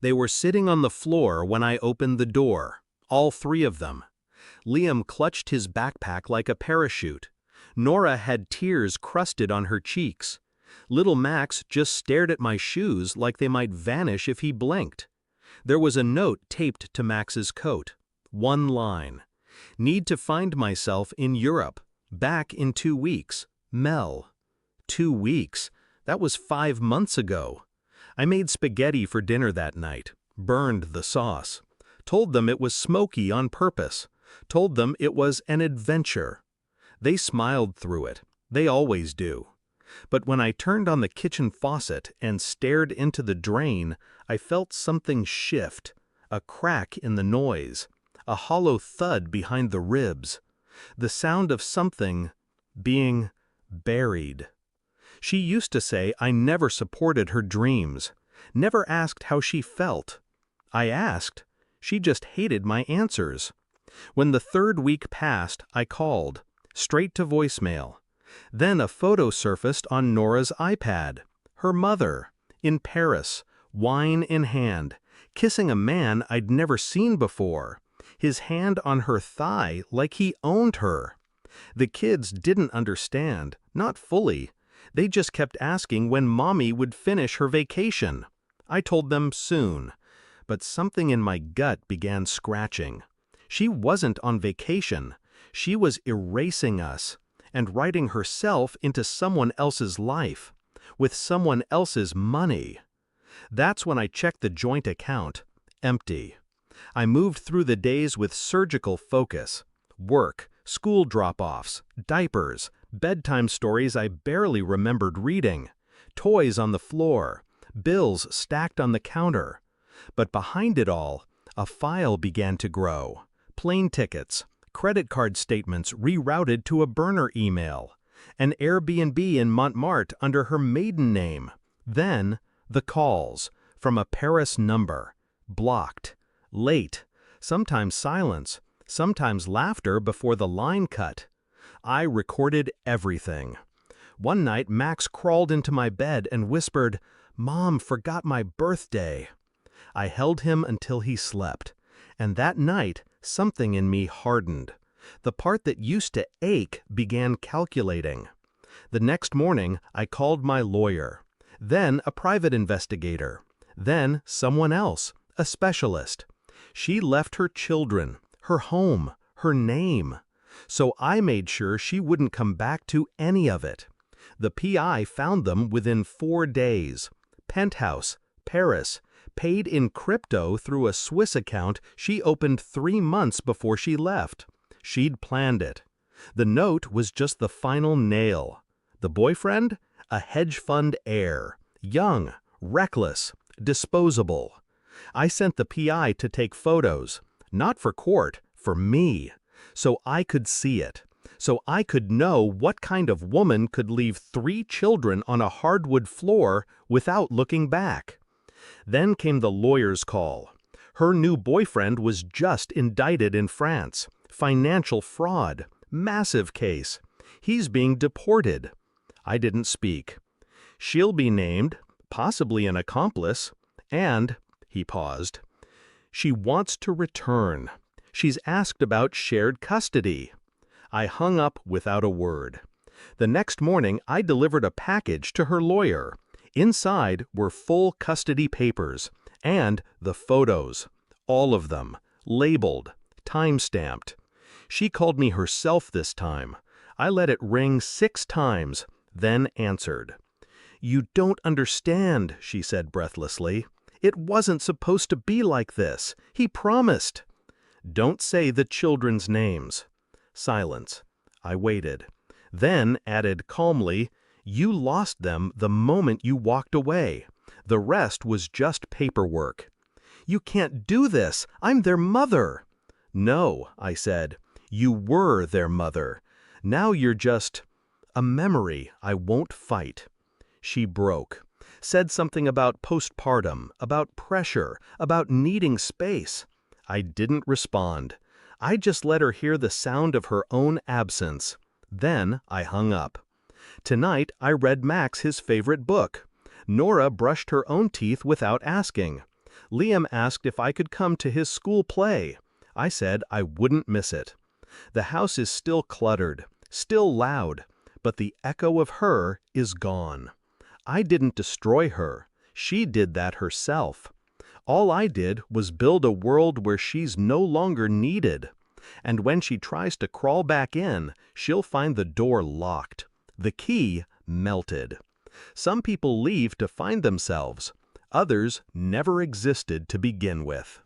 They were sitting on the floor when I opened the door, all three of them. Liam clutched his backpack like a parachute. Nora had tears crusted on her cheeks. Little Max just stared at my shoes like they might vanish if he blinked. There was a note taped to Max's coat. One line. Need to find myself in Europe. Back in 2 weeks. Mel. 2 weeks. That was 5 months ago. I made spaghetti for dinner that night. Burned the sauce. Told them it was smoky on purpose. Told them it was an adventure. They smiled through it. They always do. But when I turned on the kitchen faucet and stared into the drain, I felt something shift, a crack in the noise, a hollow thud behind the ribs, the sound of something being buried. She used to say I never supported her dreams, never asked how she felt. I asked. She just hated my answers. When the 3rd week passed, I called, straight to voicemail. Then a photo surfaced on Nora's iPad. Her mother, in Paris, wine in hand, kissing a man I'd never seen before, his hand on her thigh like he owned her. The kids didn't understand, not fully. They just kept asking when Mommy would finish her vacation. I told them soon, but something in my gut began scratching. She wasn't on vacation. She was erasing us and writing herself into someone else's life, with someone else's money. That's when I checked the joint account. Empty. I moved through the days with surgical focus. Work, school drop-offs, diapers, bedtime stories I barely remembered reading, toys on the floor, bills stacked on the counter. But behind it all, a file began to grow. Plane tickets, credit card statements rerouted to a burner email, an Airbnb in Montmartre under her maiden name. Then, the calls, from a Paris number, blocked, late, sometimes silence, sometimes laughter before the line cut. I recorded everything. One night, Max crawled into my bed and whispered, "Mom forgot my birthday." I held him until he slept, and that night, something in me hardened. The part that used to ache began calculating. The next morning, I called my lawyer, then a private investigator, then someone else, a specialist. She left her children, her home, her name. So I made sure she wouldn't come back to any of it. The PI found them within 4 days. Penthouse, Paris, paid in crypto through a Swiss account she opened 3 months before she left. She'd planned it. The note was just the final nail. The boyfriend? A hedge fund heir. Young, reckless, disposable. I sent the PI to take photos, not for court, for me, so I could see it, so I could know what kind of woman could leave 3 children on a hardwood floor without looking back. Then came the lawyer's call. Her new boyfriend was just indicted in France. Financial fraud. Massive case. He's being deported. I didn't speak. She'll be named, possibly an accomplice, and, he paused, she wants to return. She's asked about shared custody. I hung up without a word. The next morning, I delivered a package to her lawyer. Inside were full custody papers, and the photos, all of them, labeled, time-stamped. She called me herself this time. I let it ring 6 times, then answered. "You don't understand," she said breathlessly. "It wasn't supposed to be like this. He promised." "Don't say the children's names." Silence. I waited. Then added calmly, "You lost them the moment you walked away. The rest was just paperwork." "You can't do this. I'm their mother." "No," I said. "You were their mother. Now you're just a memory I won't fight." She broke. Said something about postpartum, about pressure, about needing space. I didn't respond. I just let her hear the sound of her own absence. Then I hung up. Tonight I read Max his favorite book. Nora brushed her own teeth without asking. Liam asked if I could come to his school play. I said I wouldn't miss it. The house is still cluttered, still loud, but the echo of her is gone. I didn't destroy her. She did that herself. All I did was build a world where she's no longer needed. And when she tries to crawl back in, she'll find the door locked, the key melted. Some people leave to find themselves. Others never existed to begin with.